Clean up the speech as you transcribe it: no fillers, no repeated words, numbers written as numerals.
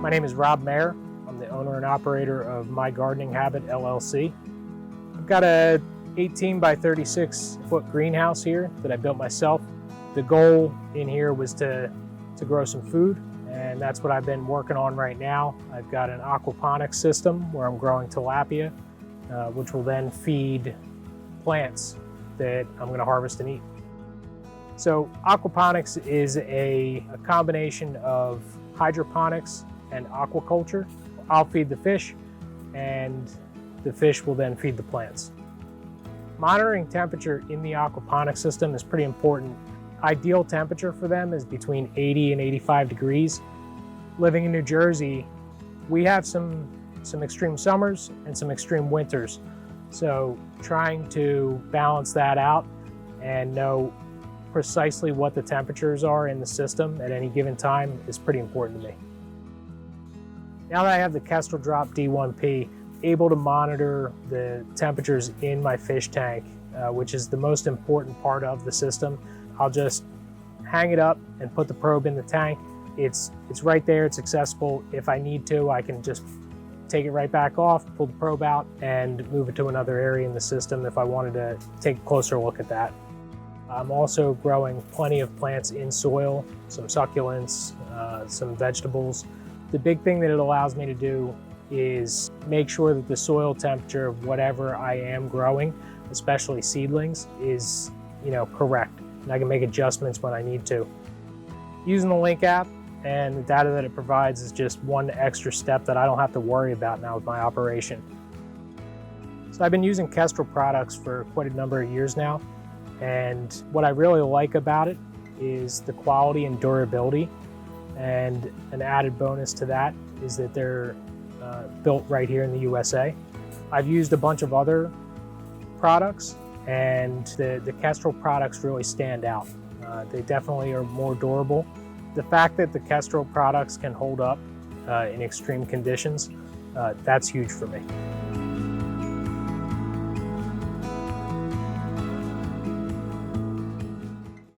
My name is Rob Mayer. I'm the owner and operator of My Gardening Habit LLC. I've got a 18 by 36 foot greenhouse here that I built myself. The goal in here was to grow some food, and that's what I've been working on right now. I've got an aquaponics system where I'm growing tilapia, which will then feed plants that I'm going to harvest and eat. So aquaponics is a combination of hydroponics and aquaculture. I'll feed the fish, and the fish will then feed the plants. Monitoring temperature in the aquaponics system is pretty important. Ideal temperature for them is between 80 and 85 degrees. Living in New Jersey, we have some extreme summers and some extreme winters. So trying to balance that out and know precisely what the temperatures are in the system at any given time is pretty important to me. Now that I have the Kestrel DROP D1P, able to monitor the temperatures in my fish tank, which is the most important part of the system. I'll just hang it up and put the probe in the tank. It's right there, it's accessible. If I need to, I can just take it right back off, pull the probe out, and move it to another area in the system if I wanted to take a closer look at that. I'm also growing plenty of plants in soil, some succulents, some vegetables. The big thing that it allows me to do is make sure that the soil temperature of whatever I am growing, especially seedlings, is correct. And I can make adjustments when I need to. Using the Link app and the data that it provides is just one extra step that I don't have to worry about now with my operation. So I've been using Kestrel products for quite a number of years now, and what I really like about it is the quality and durability, and an added bonus to that is that they're built right here in the USA. I've used a bunch of other products, and the Kestrel products really stand out. They definitely are more durable. The fact that the Kestrel products can hold up in extreme conditions, that's huge for me.